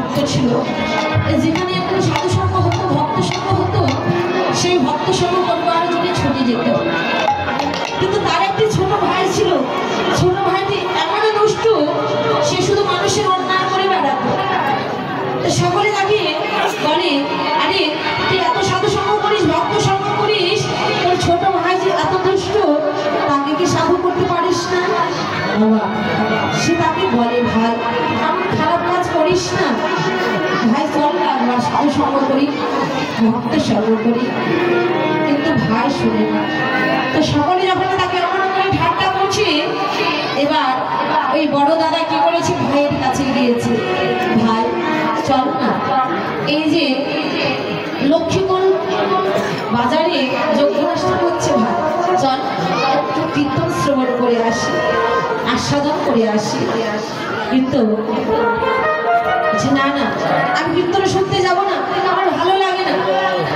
ভক্ত ছিল, যেখানে একটু সাধু সঙ্গ হতো, ভক্ত সঙ্গ হতো, সেই ভক্ত সঙ্গ করবার জন্য ছুটে যেত। কিন্তু তার একটি ছোট ভাই ছিল, ছোট ভাইটি এমন দুষ্ট, সে শুধু মানুষের অন্যায় করে বেড়াতো। সকলে তাকে বলে, আরে তুই এত সাধু সঙ্গ করিস, ভক্ত সঙ্গ করিস, তোর ছোট ভাই যে এত দুষ্ট, তাকে কি সাধু করতে পারিস না? বাবা সে তাকে বলে, ভাই এমন খারাপ কাজ করিস না, ভাই চল না একবার সাধু সঙ্গ করি, ভক্ত সঙ্গ করি। কিন্তু ভাই শুনে না। তো সকলে যখন তাকে এমন করে ঠাট্টা করছে, এবার ওই বড় দাদা কি করেছে, ভাইয়ের কাছে গিয়েছে, ভাই চল না, এই যে লক্ষ্মীকুল বাজারে যজ্ঞানুষ্ঠান হচ্ছে, ভাই চল একটু কীর্তন শ্রবণ করে আসি, আস্বাদন করে আসি। কিন্তু না না, আমি কীর্তন শুনতে যাবো না, আমার ভালো লাগে না।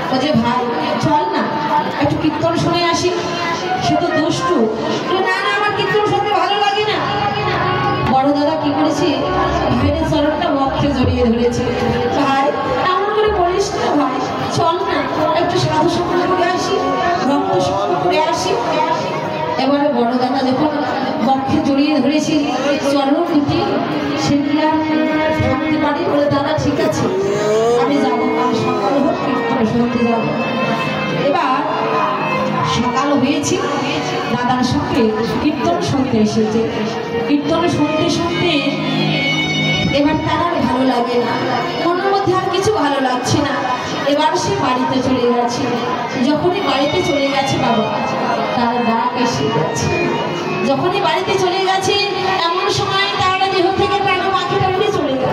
বলছে ভাই চল না একটু কীর্তন শুনে আসি। সে তো দুষ্টু, না না আমার কীর্তন শুনতে ভালো লাগে না। বড় দাদা কি করেছে, ভাইয়ের চরণটা বক্ষে জড়িয়ে ধরেছে, ভাই এমন করে বলিস না ভাই, চল না একটু সাধু সঙ্গ করে আসি, ভক্ত সঙ্গ করে আসি। এবারে বড় দাদা যখন বক্ষে জড়িয়ে ধরেছে চরণ দুটি, সেগুলা থাকতে পারি, বলে দাদা ঠিক আছে আমি যাবো, আমি সকাল হোক কীর্তন শুনতে যাবো। এবার সকাল হয়েছে, দাদার সঙ্গে কীর্তন শুনতে এসেছে। কীর্তন শুনতে শুনতে এবার তার আর ভালো লাগে না, মনের মধ্যে আর কিছু ভালো লাগছে না। এবার সে বাড়িতে চলে গেছে। যখনই বাড়িতে চলে গেছে বাবা, তার ডাক এসে গেছে। যখনই বাড়িতে চলে গেছে, এমন সময় তার দেহ থেকে প্রাণ পাখিটা উড়ে চলে গেল।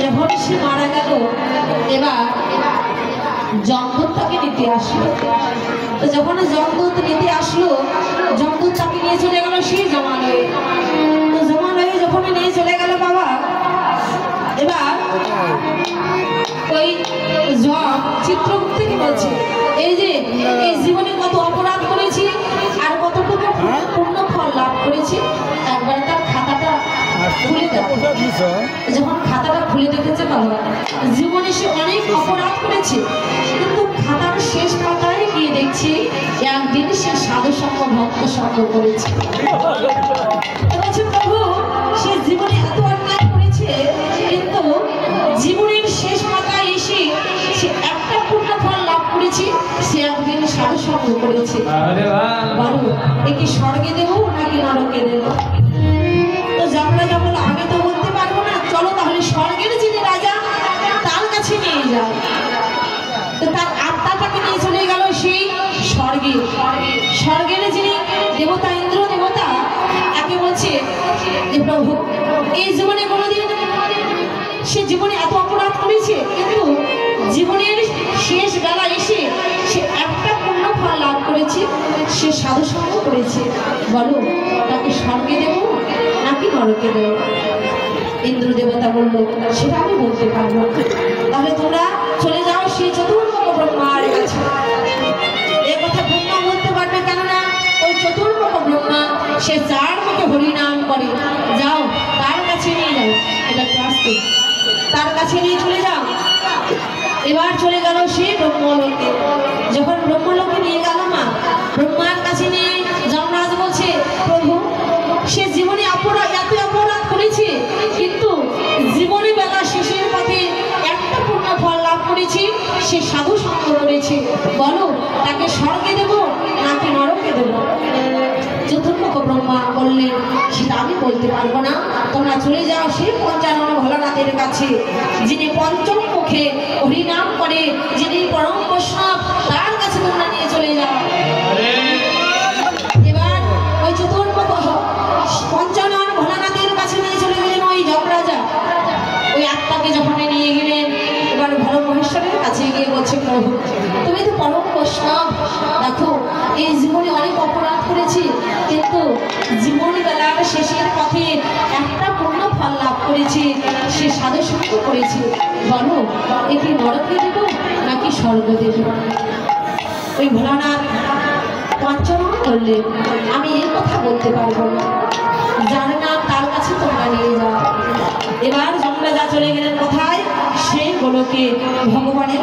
যখন সে মারা গেল, এবার যমদূত তাকে নিতে আসলো। তো যখন যমদূত নিতে আসলো, যমদূত তাকে নিয়ে চলে গেল সেই জমালয়ে। তো জমালয়ে যখন নিয়ে চলে গেল বাবা, এবার ওই জম চিত্রগুপ্তকে বলছে, এই যে এই জীবনে কত অপরাধ করেছি আর কতটুকু পূর্ণ ফল লাভ করেছি, একবার তার খাতাটা খুলে দেখো। যখন খাতাটা খুলে দেখেছে বাবা, জীবনে সে অনেক অপরাধ করেছে, কিন্তু খাতার শেষ পাতায় গিয়ে দেখছি একদিন সে সাধু সঙ্গ ভক্ত সঙ্গ করেছে। প্রভু সে জীবনে এত অন্যায় করেছে, কিন্তু জীবনের শেষ পাতায় এসে সে একটা পূর্ণ ফল লাভ করেছে, সে একদিন সাধু সঙ্গ করেছে। বলো এ কি স্বর্গে দেব নাকি নরকে দেব? তো যমরাজা বলল, আমি তো বলতে পারবো না, চলো তাহলে স্বর্গের যিনি রাজা তার কাছে নিয়ে যাও। তো তার আত্মাটাকে নিয়ে চলে গেল সেই স্বর্গে। স্বর্গের যিনি দেবতা, ইন্দ্র দেবতা, তাকে বলছে যে প্রভু এই জীবনে কোনোদিন সে জীবনে এত অপরাধ করেছে, কিন্তু জীবনের শেষ বেলা এসে সে একটা পূর্ণ ফল লাভ করেছে, সে সাধু সঙ্গ করেছে, বলো তাকে স্বর্গে দেব নাকি নরকে দেব? ইন্দ্র দেবতা বলল, সেটা আমি বলতে পারবো, তাহলে তোমরা চলে যাও সেই চতুর্মুখ ব্রহ্মার কাছে। এ কথা ব্রহ্মা বলতে পারবে, কেননা ওই চতুর্মুখ ব্রহ্মা সে চার মুখে হরিনাম করে। যাও তার কাছে নিয়ে যাও, এটা আসতে তার কাছে নিয়ে চলে যাও। এবার চলে গেল সে ব্রহ্মলোকে। যখন ব্রহ্মলোকে নিয়ে গেল মা, ব্রহ্মার কাছে নিয়ে যমরাজ বলছে, প্রভু সে জীবনে এত অপরাধ করেছে, কিন্তু জীবনে বেলা শেষের পথে একটা পূর্ণ ফল লাভ করেছে, সে সাধু সঙ্গ করেছে, বলো তাকে স্বর্গে দেব নাকি নরকে দেব? চতুর্মুখ ব্রহ্মা বললেন, সেটা আমি বলতে পারবো না, তোমরা চলে যাও সেই পঞ্চানন ভোলানাথের কাছে, যিনি পঞ্চম মুখে হরিনাম করে, যিনি পরম বৈষ্ণব, তার কাছে তোমরা নিয়ে চলে যাও। এবার ওই চতুর্মুখ পঞ্চানন ভোলানাথের কাছে নিয়ে চলে গেলেন ওই যমরাজা। ওই আত্মাকে যখন নিয়ে গেলেন, এবার ভরম মহেশ্বরের কাছে গিয়ে বলছে, প্রভু তুমি তো পরম বৈষ্ণব, দেখো এই জীবনে অনেক অপরাধ করেছি, কিন্তু জীবন বেলার শেষের পথে একটা পূর্ণ ফল লাভ করেছি, সে সাধু সঙ্গ করেছে, বলো এটি নরকে দেব নাকি স্বর্গ দেব? ওই ভোলানাথ পঞ্চনন করলেন, আমি এই কথা বলতে পারবো না, যার নাম তার কাছে তোমরা নিয়ে যাও। এবার যমরাজা লোকে ভগবানের